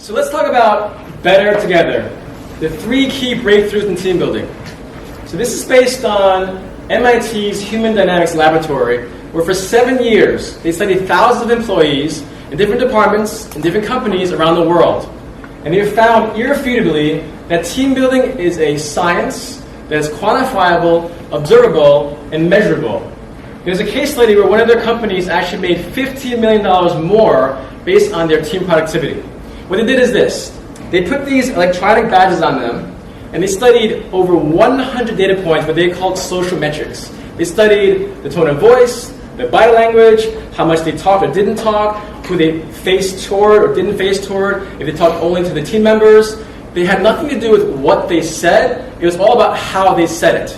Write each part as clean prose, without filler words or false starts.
So let's talk about better together. The 3 key breakthroughs in team building. So this is based on MIT's Human Dynamics Laboratory, where for 7 years they studied thousands of employees in different departments in different companies around the world. And they have found irrefutably that team building is a science that is quantifiable, observable, and measurable. There's a case study where one of their companies actually made $15 million more based on their team productivity. What they did is this. They put these electronic badges on them, and they studied over 100 data points, what they called social metrics. They studied the tone of voice, the body language, how much they talked or didn't talk, who they faced toward or didn't face toward, if they talked only to the team members. They had nothing to do with what they said. It was all about how they said it.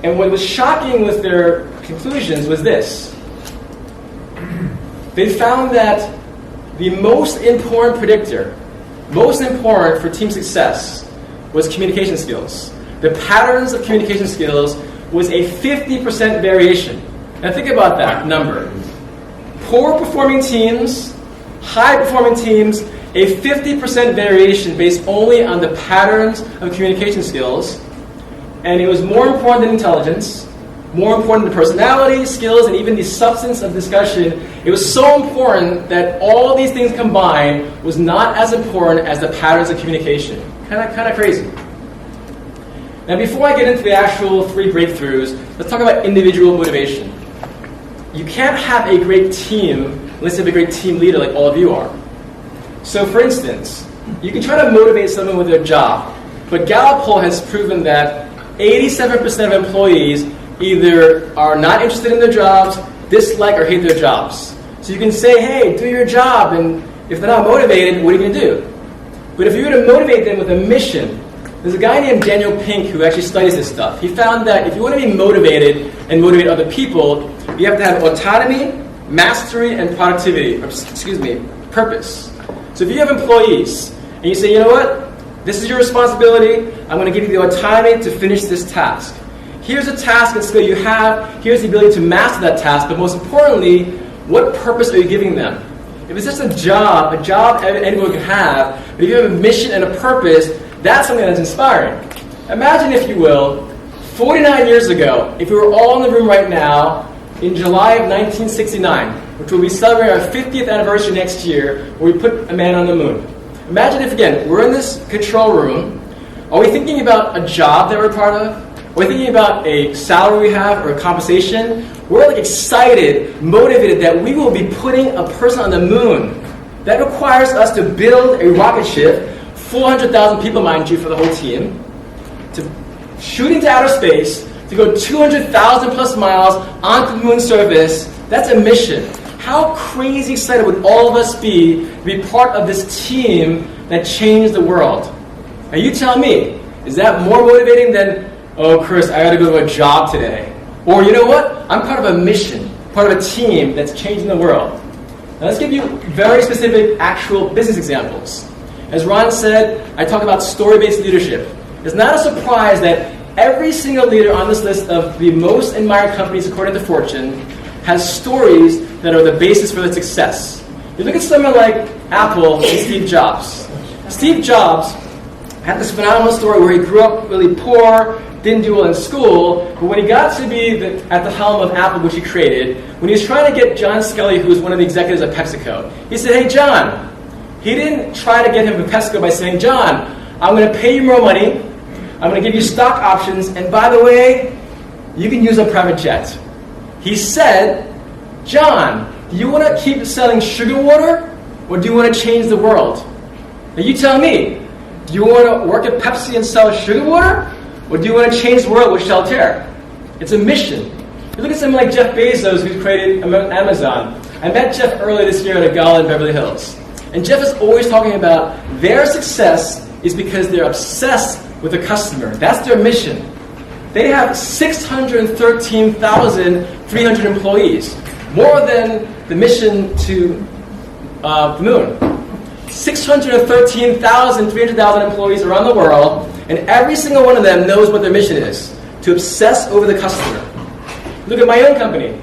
And what was shocking with their conclusions was this. They found that the most important predictor, most important for team success, was communication skills. The patterns of communication skills was a 50% variation. Now think about that number. Poor performing teams, high performing teams, a 50% variation based only on the patterns of communication skills. And it was more important than intelligence, more important than personality, skills, and even the substance of discussion. It was so important that all these things combined was not as important as the patterns of communication. Kind of crazy. Now before I get into the actual 3 breakthroughs, let's talk about individual motivation. You can't have a great team unless you have a great team leader like all of you are. So for instance, you can try to motivate someone with their job, but Gallup poll has proven that 87% of employees either are not interested in their jobs, dislike or hate their jobs. So you can say, hey, do your job, and if they're not motivated, what are you going to do? But if you're going to motivate them with a mission, there's a guy named Daniel Pink who actually studies this stuff. He found that if you want to be motivated and motivate other people, you have to have autonomy, mastery, and purpose. So if you have employees, and you say, you know what, this is your responsibility, I'm going to give you the autonomy to finish this task. Here's a task and skill you have, here's the ability to master that task, but most importantly, what purpose are you giving them? If it's just a job anyone can have, but if you have a mission and a purpose, that's something that's inspiring. Imagine, if you will, 49 years ago, if we were all in the room right now, in July of 1969, which will be celebrating our 50th anniversary next year, where we put a man on the moon. Imagine if, again, we're in this control room. Are we thinking about a job that we're part of? Are we thinking about a salary we have or a compensation? We're excited, motivated that we will be putting a person on the moon. That requires us to build a rocket ship, 400,000 people, mind you, for the whole team, to shoot into outer space, to go 200,000 plus miles onto the moon surface. That's a mission. How crazy excited would all of us be to be part of this team that changed the world? Now you tell me, is that more motivating than, oh, Chris, I got to go to a job today? Or, you know what? I'm part of a mission, part of a team that's changing the world. Now let's give you very specific, actual business examples. As Ron said, I talk about story-based leadership. It's not a surprise that every single leader on this list of the most admired companies according to Fortune has stories that are the basis for their success. You look at someone like Apple and Steve Jobs. Steve Jobs had this phenomenal story where he grew up really poor, didn't do well in school, but when he got to be at the helm of Apple, which he created, when he was trying to get John Scully, who was one of the executives at PepsiCo, he said, hey, John. He didn't try to get him to PepsiCo by saying, John, I'm going to pay you more money, I'm going to give you stock options, and by the way, you can use a private jet. He said, John, do you want to keep selling sugar water, or do you want to change the world? Now you tell me, do you want to work at Pepsi and sell sugar water, or do you want to change the world with Shelter? It's a mission. You look at someone like Jeff Bezos, who created Amazon. I met Jeff earlier this year at a gala in Beverly Hills. And Jeff is always talking about their success is because they're obsessed with the customer. That's their mission. They have 613,300 employees, more than the mission to the moon. 613,300 employees around the world, and every single one of them knows what their mission is, to obsess over the customer. Look at my own company.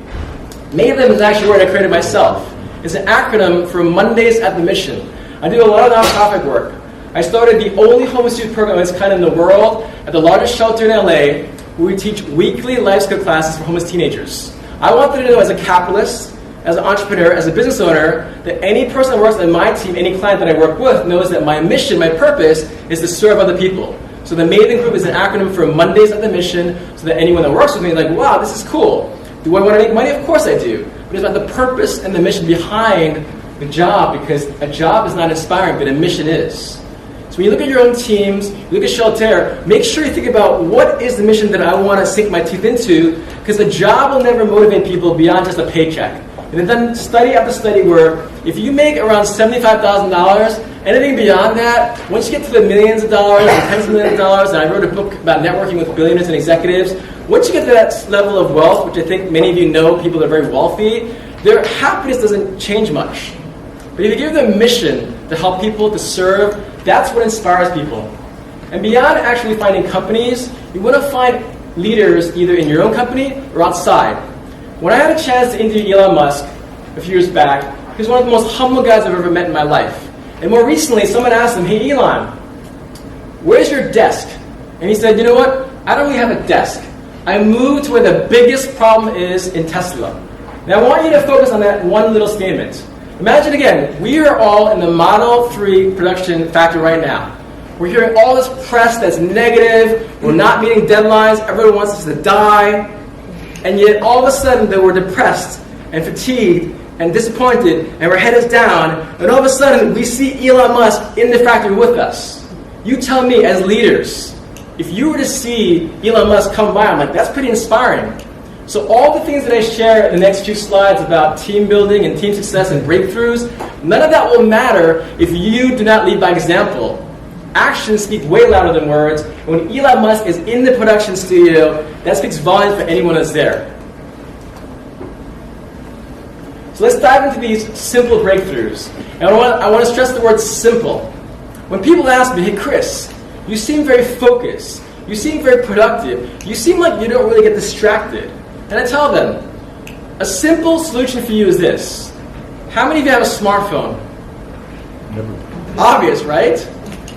Many of them is actually what I created myself. It's an acronym for Mondays at the Mission. I do a lot of nonprofit work. I started the only homeless youth program of its kind in the world at the largest shelter in LA, where we teach weekly life skill classes for homeless teenagers. I wanted to know as a capitalist, as an entrepreneur, as a business owner, that any person that works on my team, any client that I work with, knows that my mission, my purpose, is to serve other people. So the Maven Group is an acronym for Mondays at the Mission, so that anyone that works with me is like, wow, this is cool. Do I want to make money? Of course I do. But it's about the purpose and the mission behind the job, because a job is not inspiring, but a mission is. So when you look at your own teams, you look at Shelter, make sure you think about what is the mission that I want to sink my teeth into, because a job will never motivate people beyond just a paycheck. And then study after study where if you make around $75,000, anything beyond that, once you get to the millions of dollars and tens of millions of dollars, and I wrote a book about networking with billionaires and executives, once you get to that level of wealth, which I think many of you know, people that are very wealthy, their happiness doesn't change much. But if you give them a mission to help people, to serve, that's what inspires people. And beyond actually finding companies, you want to find leaders either in your own company or outside. When I had a chance to interview Elon Musk a few years back, he was one of the most humble guys I've ever met in my life. And more recently, someone asked him, hey Elon, where's your desk? And he said, you know what? I don't really have a desk. I moved to where the biggest problem is in Tesla. Now I want you to focus on that one little statement. Imagine again, we are all in the Model 3 production factory right now. We're hearing all this press that's negative, we're not meeting deadlines, everyone wants us to die, and yet all of a sudden that we're depressed and fatigued and disappointed and our head is down, and all of a sudden we see Elon Musk in the factory with us. You tell me as leaders, if you were to see Elon Musk come by, I'm like, that's pretty inspiring. So all the things that I share in the next few slides about team building and team success and breakthroughs, none of that will matter if you do not lead by example. Actions speak way louder than words. And when Elon Musk is in the production studio, that speaks volumes for anyone that's there. So let's dive into these simple breakthroughs. And I want to stress the word simple. When people ask me, hey Chris, you seem very focused. You seem very productive. You seem like you don't really get distracted. And I tell them, a simple solution for you is this. How many of you have a smartphone? Never. Obvious, right?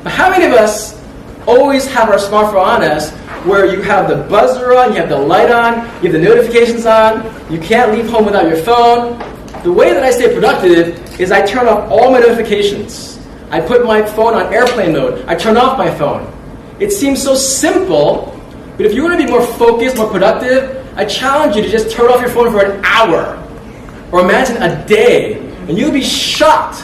But how many of us always have our smartphone on us where you have the buzzer on, you have the light on, you have the notifications on, you can't leave home without your phone? The way that I stay productive is I turn off all my notifications. I put my phone on airplane mode. I turn off my phone. It seems so simple, but if you want to be more focused, more productive, I challenge you to just turn off your phone for an hour, or imagine a day, and you'll be shocked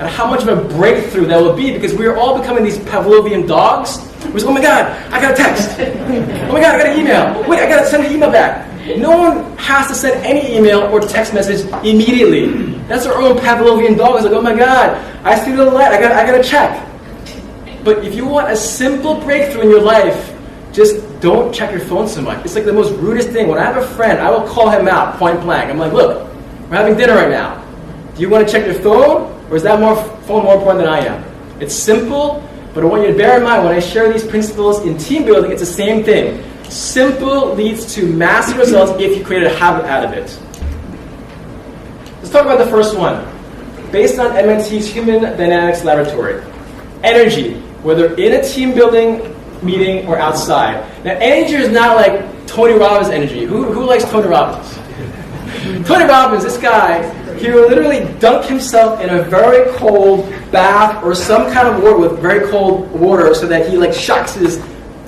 at how much of a breakthrough that will be, because we are all becoming these Pavlovian dogs. We're like, oh my God, I got a text. Oh my God, I got an email. Wait, I got to send an email back. No one has to send any email or text message immediately. That's our own Pavlovian dog. It's like, oh my God, I see the light. I got to check. But if you want a simple breakthrough in your life, just don't check your phone so much. It's like the most rudest thing. When I have a friend, I will call him out point blank. I'm like, look, we're having dinner right now. Do you want to check your phone, or is that phone more important than I am? It's simple, but I want you to bear in mind when I share these principles in team building, it's the same thing. Simple leads to massive results if you create a habit out of it. Let's talk about the first one. Based on MIT's Human Dynamics Laboratory. Energy, whether in a team building meeting or outside. Now, energy is not like Tony Robbins' energy. Who likes Tony Robbins? Tony Robbins, this guy, he will literally dunk himself in a very cold bath or some kind of water with very cold water so that he shocks his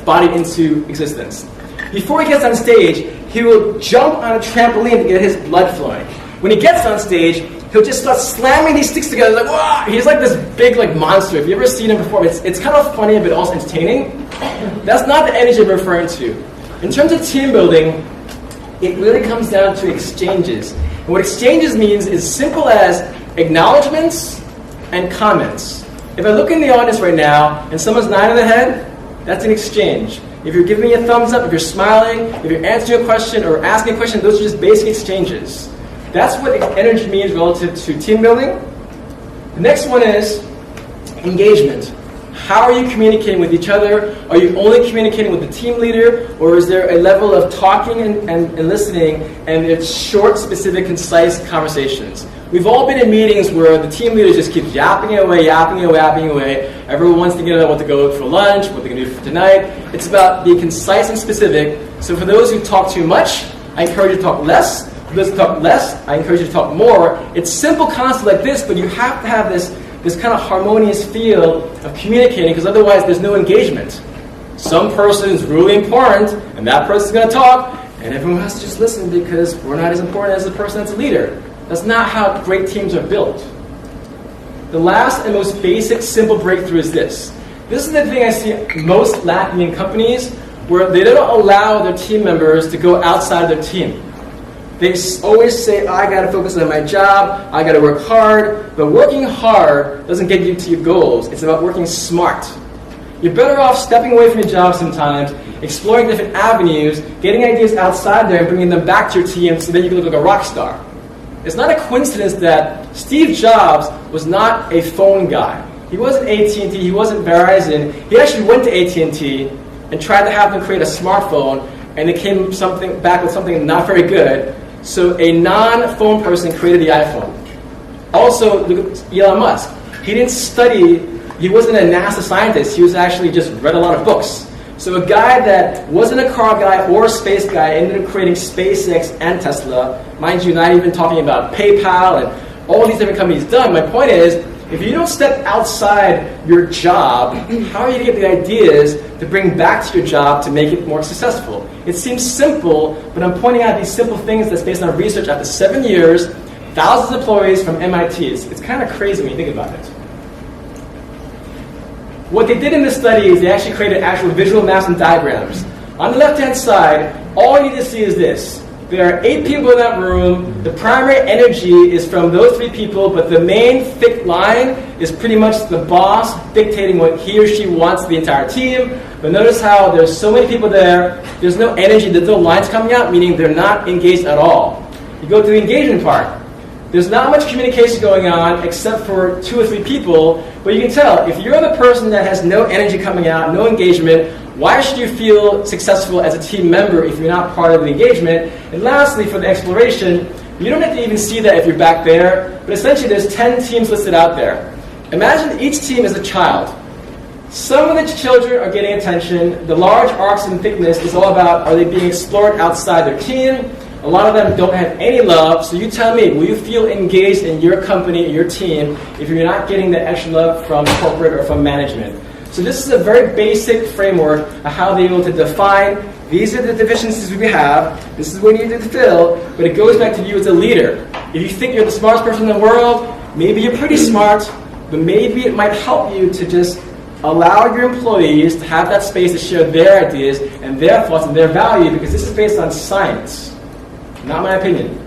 body into existence. Before he gets on stage, he will jump on a trampoline to get his blood flowing. When he gets on stage, he'll just start slamming these sticks together like, wow! He's like this big monster. If you've ever seen him before, it's kind of funny but also entertaining. That's not the energy I'm referring to. In terms of team building, it really comes down to exchanges. And what exchanges means is simple as acknowledgments and comments. If I look in the audience right now and someone's nodding their head, that's an exchange. If you're giving me a thumbs up, if you're smiling, if you're answering a question or asking a question, those are just basic exchanges. That's what energy means relative to team building. The next one is engagement. How are you communicating with each other? Are you only communicating with the team leader, or is there a level of talking and listening, and it's short, specific, concise conversations? We've all been in meetings where the team leader just keeps yapping away. Everyone wants to get about what to go for lunch, what they're going to do for tonight. It's about being concise and specific. So for those who talk too much, I encourage you to talk less. For those who talk less, I encourage you to talk more. It's simple concepts like this, but you have to have this kind of harmonious feel of communicating, because otherwise there's no engagement. Some person is really important, and that person's going to talk, and everyone has to just listen because we're not as important as the person that's a leader. That's not how great teams are built. The last and most basic, simple breakthrough is this. This is the thing I see most lacking in companies, where they don't allow their team members to go outside their team. They always say, I got to focus on my job, I got to work hard. But working hard doesn't get you to your goals. It's about working smart. You're better off stepping away from your job sometimes, exploring different avenues, getting ideas outside there and bringing them back to your team so that you can look like a rock star. It's not a coincidence that Steve Jobs was not a phone guy. He wasn't AT&T, he wasn't Verizon. He actually went to AT&T and tried to have them create a smartphone, and they came back with something not very good. So a non-phone person created the iPhone. Also, look at Elon Musk. He didn't study, he wasn't a NASA scientist, he was actually just read a lot of books. So a guy that wasn't a car guy or a space guy ended up creating SpaceX and Tesla. Mind you, not even talking about PayPal and all these different companies done. My point is, if you don't step outside your job, how are you going to get the ideas to bring back to your job to make it more successful? It seems simple, but I'm pointing out these simple things that's based on research after 7 years, thousands of employees from MIT. It's kind of crazy when you think about it. What they did in this study is they actually created actual visual maps and diagrams. On the left-hand side, all you need to see is this. There are 8 people in that room. The primary energy is from those 3 people, but the main thick line is pretty much the boss dictating what he or she wants to the entire team. But notice how there's so many people there, there's no energy, there's no lines coming out, meaning they're not engaged at all. You go to the engagement part. There's not much communication going on except for 2 or 3 people, but you can tell, if you're the person that has no energy coming out, no engagement, why should you feel successful as a team member if you're not part of the engagement? And lastly, for the exploration, you don't have to even see that if you're back there, but essentially there's 10 teams listed out there. Imagine each team is a child. Some of the children are getting attention. The large arcs and thickness is all about, are they being explored outside their team? A lot of them don't have any love, so you tell me, will you feel engaged in your company, your team, if you're not getting the extra love from corporate or from management? So this is a very basic framework of how they're able to define, these are the deficiencies we have, this is what we need to fill, but it goes back to you as a leader. If you think you're the smartest person in the world, maybe you're pretty smart, but maybe it might help you to just allow your employees to have that space to share their ideas and their thoughts and their value, because this is based on science. Not my opinion.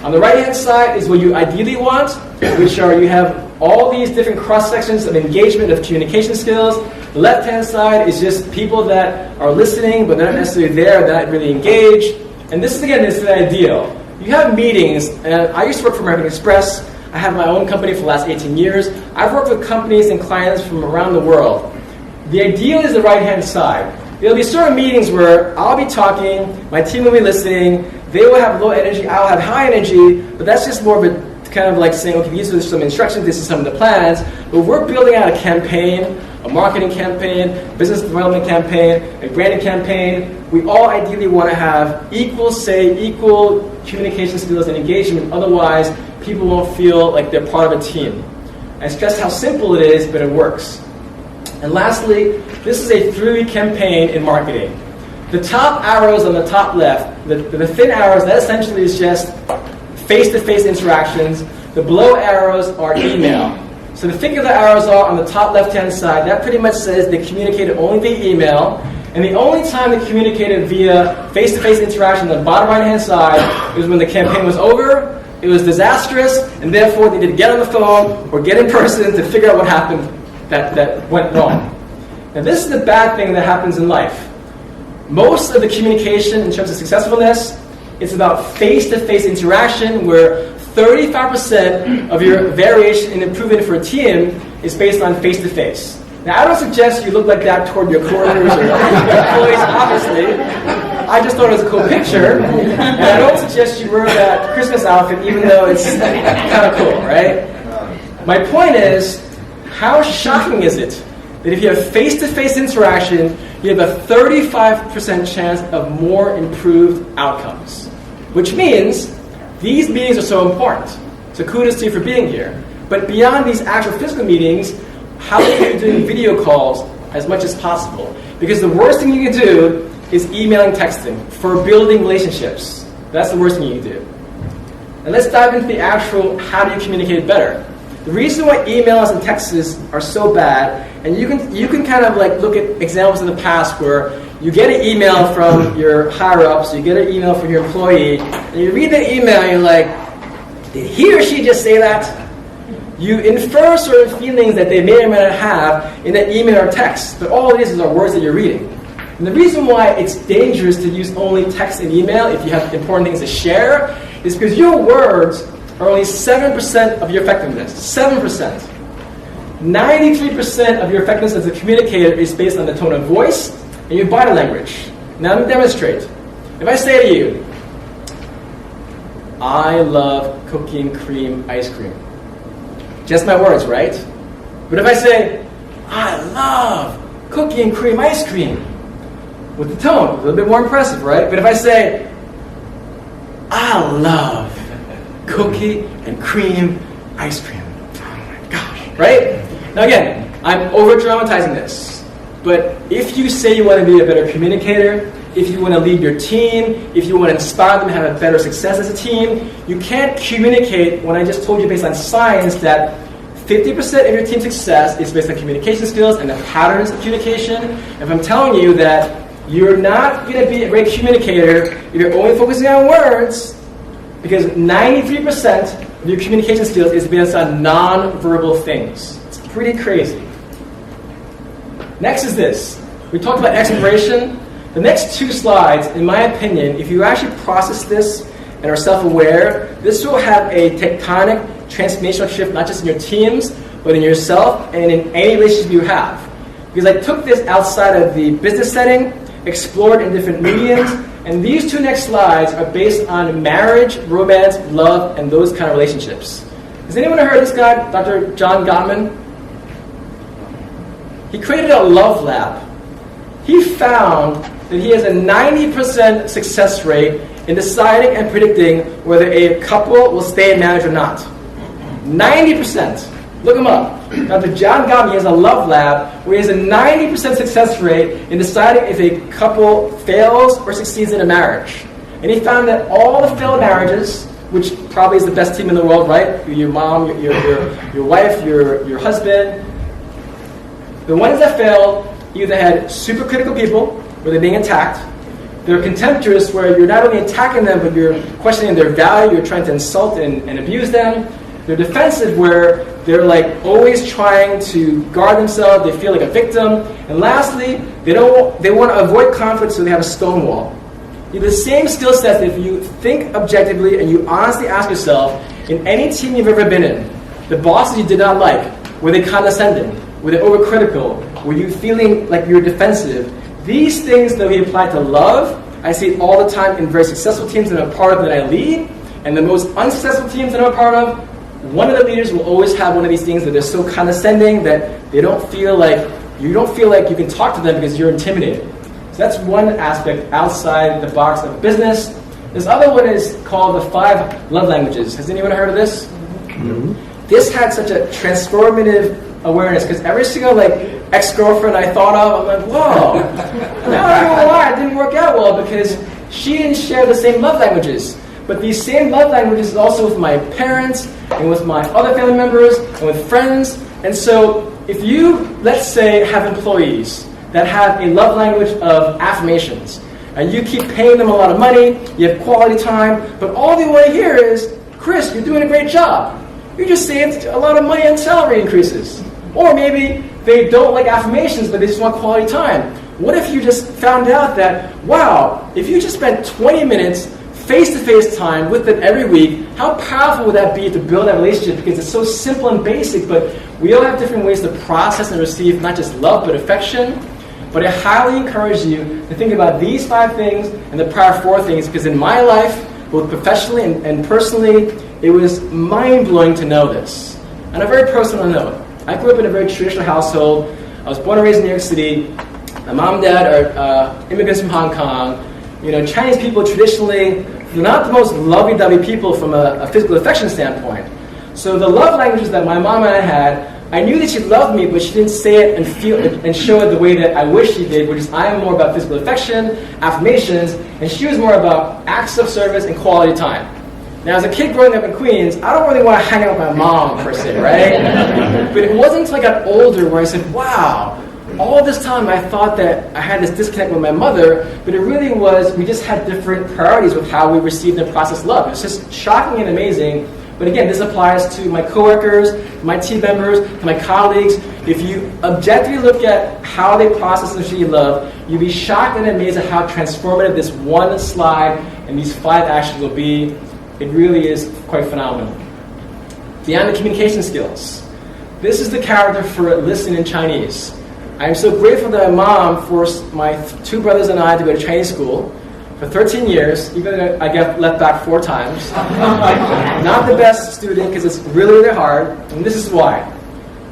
On the right-hand side is what you ideally want, which are you have all these different cross-sections of engagement, of communication skills. The left-hand side is just people that are listening, but they're not necessarily there, they're not really engaged. And this is, again, this is the ideal. You have meetings, and I used to work for American Express. I have my own company for the last 18 years. I've worked with companies and clients from around the world. The ideal is the right-hand side. There'll be certain meetings where I'll be talking, my team will be listening, they will have low energy, I'll have high energy, but that's just more of a kind of like saying, okay, these are some instructions, this is some of the plans, but we're building out a campaign, a marketing campaign, business development campaign, a branding campaign. We all ideally want to have equal communication skills and engagement, otherwise people won't feel like they're part of a team. I stress how simple it is, but it works. And lastly, this is a 3-week campaign in marketing. The top arrows on the top left, the thin arrows, that essentially is just face-to-face interactions. The below arrows are email. So the thicker the arrows are on the top left-hand side, that pretty much says they communicated only via email. And the only time they communicated via face-to-face interaction on the bottom right-hand side was when the campaign was over, it was disastrous, and therefore they didn't get on the phone or get in person to figure out what happened that went wrong. Now this is the bad thing that happens in life. Most of the communication in terms of successfulness, it's about face-to-face interaction where 35% of your variation in improvement for a team is based on face-to-face. Now, I don't suggest you look like that toward your coworkers or your employees, obviously. I just thought it was a cool picture. And I don't suggest you wear that Christmas outfit, even though it's kind of cool, right? My point is, how shocking is it that if you have face-to-face interaction, you have a 35% chance of more improved outcomes? Which means these meetings are so important. So kudos to you for being here. But beyond these actual physical meetings, how are you doing video calls as much as possible? Because the worst thing you can do is emailing, texting for building relationships. That's the worst thing you can do. And let's dive into the actual how do you communicate better. The reason why emails and texts are so bad, and you can kind of like look at examples in the past where you get an email from your higher-ups, you get an email from your employee, and you read the email and you're like, did he or she just say that? You infer certain feelings that they may or may not have in that email or text, but all it is are words that you're reading. And the reason why it's dangerous to use only text and email if you have important things to share is because your words are only 7% of your effectiveness. 7%. 93% of your effectiveness as a communicator is based on the tone of voice and your body language. Now let me demonstrate. If I say to you, I love cookie and cream ice cream. Just my words, right? But if I say, I love cookie and cream ice cream, with the tone, a little bit more impressive, right? But if I say, I love cookie and cream ice cream, oh my gosh, right? Now again, I'm over-dramatizing this, but if you say you want to be a better communicator, if you want to lead your team, if you want to inspire them to have a better success as a team, you can't communicate when I just told you based on science that 50% of your team's success is based on communication skills and the patterns of communication. If I'm telling you that you're not going to be a great communicator if you're only focusing on words, because 93% of your communication skills is based on non-verbal things. It's pretty crazy. Next is this. We talked about exploration. The next two slides, in my opinion, if you actually process this and are self-aware, this will have a tectonic transformational shift, not just in your teams, but in yourself and in any relationship you have. Because I took this outside of the business setting, explored in different mediums, and these two next slides are based on marriage, romance, love, and those kind of relationships. Has anyone heard of this guy, Dr. John Gottman? He created a love lab. He found that he has a 90% success rate in deciding and predicting whether a couple will stay in marriage or not. 90%. Look him up. Dr. John Gottman has a love lab where he has a 90% success rate in deciding if a couple fails or succeeds in a marriage. And he found that all the failed marriages, which probably is the best team in the world, right? Your mom, your wife, your husband. The ones that failed either had super critical people, where they're being attacked. They're contemptuous, where you're not only attacking them, but you're questioning their value, you're trying to insult and abuse them. They're defensive, where they're like always trying to guard themselves, they feel like a victim. And lastly, they want to avoid conflict, so they have a stonewall. You have the same skill sets if you think objectively and you honestly ask yourself, in any team you've ever been in, the bosses you did not like, were they condescending? Were they overcritical? Were you feeling like you're defensive? These things that we apply to love, I see it all the time in very successful teams that I'm a part of that I lead, and the most unsuccessful teams that I'm a part of, one of the leaders will always have one of these things that they're so condescending that you don't feel like you can talk to them because you're intimidated. So that's one aspect outside the box of business. This other one is called the 5 love languages. Has anyone heard of this? Mm-hmm. This had such a transformative awareness, because every single ex-girlfriend I thought of, I'm like, whoa. Now I don't know why it didn't work out well, because she didn't share the same love languages. But these same love languages is also with my parents and with my other family members and with friends. And so if you, let's say, have employees that have a love language of affirmations, and you keep paying them a lot of money, you have quality time, but all they want to hear is, Chris, you're doing a great job. You just saved a lot of money on salary increases. Or maybe they don't like affirmations, but they just want quality time. What if you just found out that, wow, if you just spent 20 minutes face-to-face time with them every week, how powerful would that be to build that relationship? Because it's so simple and basic, but We all have different ways to process and receive not just love, but affection. But I highly encourage you to think about these 5 things and the prior 4 things, because in my life, both professionally and personally, it was mind-blowing to know this. On a very personal note, I grew up in a very traditional household. I was born and raised in New York City. My mom and dad are immigrants from Hong Kong. Chinese people traditionally, they're not the most lovey-dovey people from a physical affection standpoint. So the love languages that my mom and I had, I knew that she loved me, but she didn't say it and feel it and show it the way that I wish she did, which is I am more about physical affection, affirmations, and she was more about acts of service and quality time. Now, as a kid growing up in Queens, I don't really want to hang out with my mom, per se, right? But it wasn't until I got older where I said, wow, all this time I thought that I had this disconnect with my mother, but it really was, we just had different priorities with how we received and processed love. It's just shocking and amazing. But again, this applies to my coworkers, my team members, to my colleagues. If you objectively look at how they process and receive love, you'll be shocked and amazed at how transformative this one slide and these 5 actions will be. It really is quite phenomenal. Beyond the communication skills, this is the character for listening in Chinese. I am so grateful that my mom forced my 2 brothers and I to go to Chinese school for 13 years, even though I got left back 4 times. Not the best student because it's really, really hard, and this is why.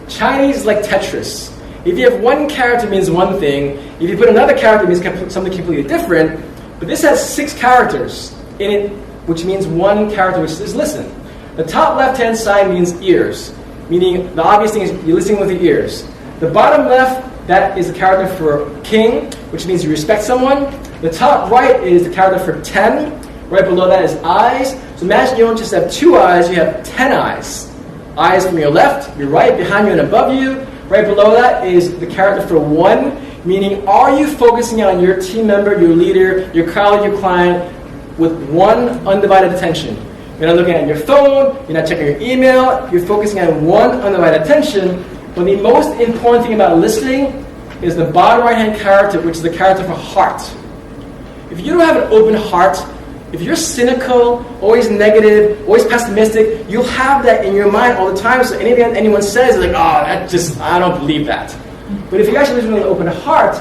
Chinese is like Tetris. If you have one character, it means one thing. If you put another character, it means something completely different. But this has 6 characters in it, which means one character, which is listen. The top left-hand side means ears, meaning the obvious thing is you're listening with your ears. The bottom left, that is the character for king, which means you respect someone. The top right is the character for 10. Right below that is eyes. So imagine you don't just have 2 eyes, you have 10 eyes. Eyes from your left, your right, behind you, and above you. Right below that is the character for 1, meaning are you focusing on your team member, your leader, your colleague, your client with one undivided attention. You're not looking at your phone, you're not checking your email, you're focusing on one undivided attention. But the most important thing about listening is the bottom right-hand character, which is the character for heart. If you don't have an open heart, if you're cynical, always negative, always pessimistic, you'll have that in your mind all the time. So anything anyone says is like, I don't believe that. But if you actually listen with an open heart,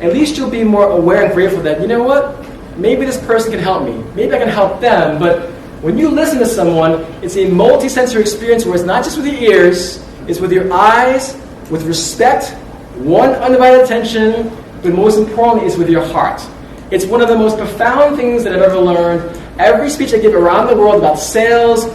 at least you'll be more aware and grateful that, you know what? Maybe this person can help me. Maybe I can help them. But when you listen to someone, it's a multi-sensory experience where it's not just with your ears, it's with your eyes, with respect, one undivided attention, but most importantly, it's with your heart. It's one of the most profound things that I've ever learned. Every speech I give around the world about sales,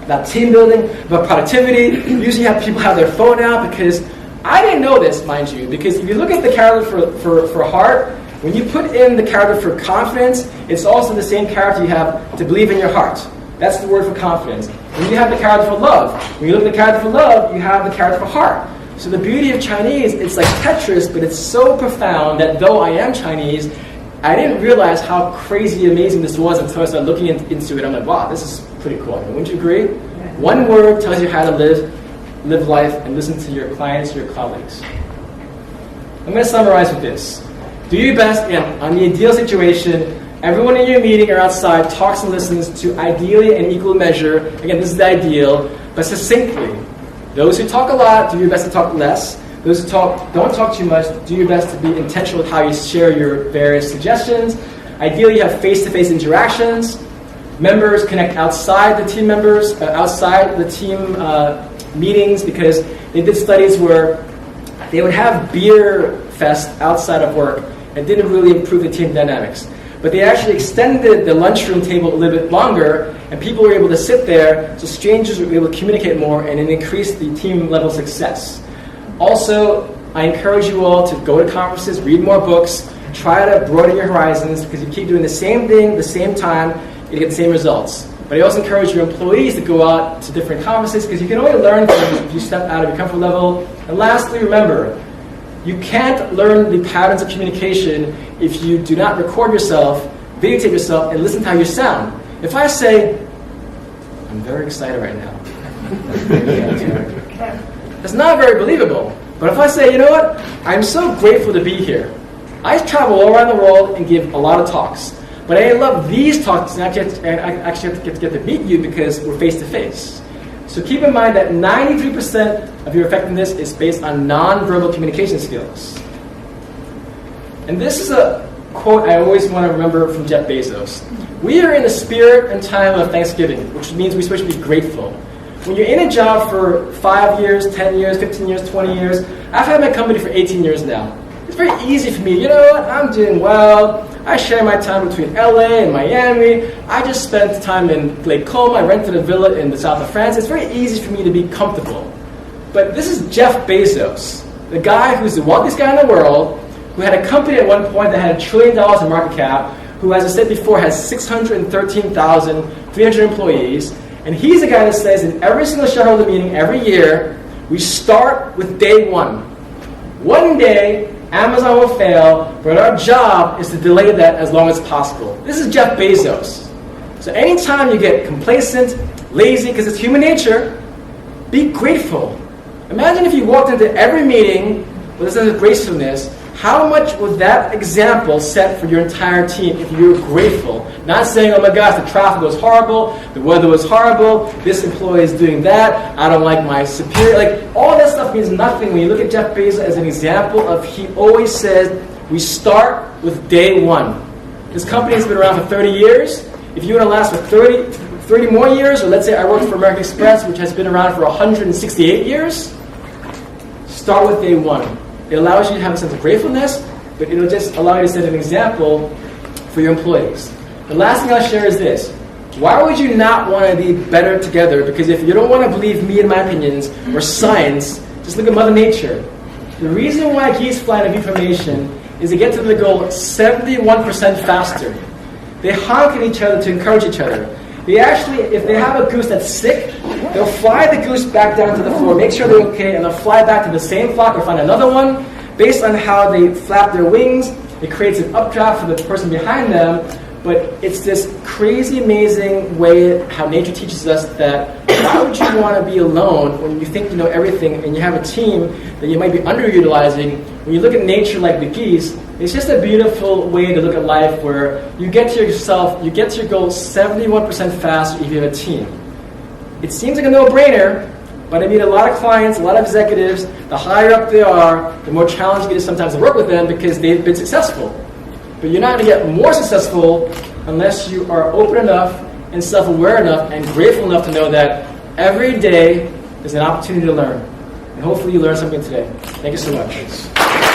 about team building, about productivity, usually have people have their phone out because I didn't know this, mind you, because if you look at the character for heart, when you put in the character for confidence, it's also the same character you have to believe in your heart. That's the word for confidence. When you have the character for love, when you look at the character for love, you have the character for heart. So the beauty of Chinese, it's like Tetris, but it's so profound that though I am Chinese, I didn't realize how crazy amazing this was until I started looking into it. I'm like, wow, this is pretty cool. Wouldn't you agree? Yeah. One word tells you how to live life, and listen to your clients, your colleagues. I'm going to summarize with this. Do your best, and on the ideal situation, everyone in your meeting or outside talks and listens to ideally an equal measure. Again, this is the ideal, but succinctly. Those who talk a lot, do your best to talk less. Those who don't talk too much, do your best to be intentional with how you share your various suggestions. Ideally, you have face-to-face interactions. Members connect outside the team members, outside the team meetings, because they did studies where they would have beer fest outside of work and didn't really improve the team dynamics. But they actually extended the lunchroom table a little bit longer, and people were able to sit there, so strangers were able to communicate more, and it increased the team level success. Also, I encourage you all to go to conferences, read more books, try to broaden your horizons, because if you keep doing the same thing, the same time, you get the same results. But I also encourage your employees to go out to different conferences, because you can only learn things if you step out of your comfort level. And lastly, remember, you can't learn the patterns of communication if you do not record yourself, videotape yourself, and listen to how you sound. If I say, I'm very excited right now, it's not very believable. But if I say, you know what, I'm so grateful to be here. I travel all around the world and give a lot of talks. But I love these talks, and I actually get to meet you because we're face to face. So keep in mind that 93% of your effectiveness is based on non-verbal communication skills. And this is a quote I always want to remember from Jeff Bezos. We are in the spirit and time of Thanksgiving, which means we're supposed to be grateful. When you're in a job for 5 years, 10 years, 15 years, 20 years, I've had my company for 18 years now. It's very easy for me. You know what? I'm doing well. I share my time between LA and Miami. I just spent time in Lake Como. I rented a villa in the south of France. It's very easy for me to be comfortable. But this is Jeff Bezos, the guy who's the wealthiest guy in the world, who had a company at one point that had $1 trillion in market cap, who, as I said before, has 613,300 employees. And he's the guy that says in every single shareholder meeting every year, we start with day one. One day, Amazon will fail, but our job is to delay that as long as possible. This is Jeff Bezos. So anytime you get complacent, lazy, because it's human nature, be grateful. Imagine if you walked into every meeting with a sense of gracefulness. How much would that example set for your entire team if you were grateful? Not saying, oh my gosh, the traffic was horrible, the weather was horrible, this employee is doing that, I don't like my superior. Like, all that stuff means nothing when you look at Jeff Bezos as an example of, he always says, we start with day one. This company has been around for 30 years. If you want to last for 30 more years, or let's say I worked for American Express, which has been around for 168 years, start with day one. It allows you to have a sense of gratefulness, but it'll just allow you to set an example for your employees. The last thing I'll share is this. Why would you not want to be better together? Because if you don't want to believe me and my opinions, or science, just look at Mother Nature. The reason why geese fly in a V formation is to get to the goal 71% faster. They honk at each other to encourage each other. They actually, if they have a goose that's sick, they'll fly the goose back down to the floor, make sure they're okay, and they'll fly back to the same flock or find another one. Based on how they flap their wings, it creates an updraft for the person behind them. But it's this crazy, amazing way how nature teaches us that why would you want to be alone when you think you know everything and you have a team that you might be underutilizing? When you look at nature like the geese, it's just a beautiful way to look at life where you get to your goal 71% faster if you have a team. It seems like a no-brainer, but I meet a lot of clients, a lot of executives. The higher up they are, the more challenging it is sometimes to work with them because they've been successful. But you're not going to get more successful unless you are open enough and self-aware enough and grateful enough to know that every day is an opportunity to learn. And hopefully you learned something today. Thank you so much.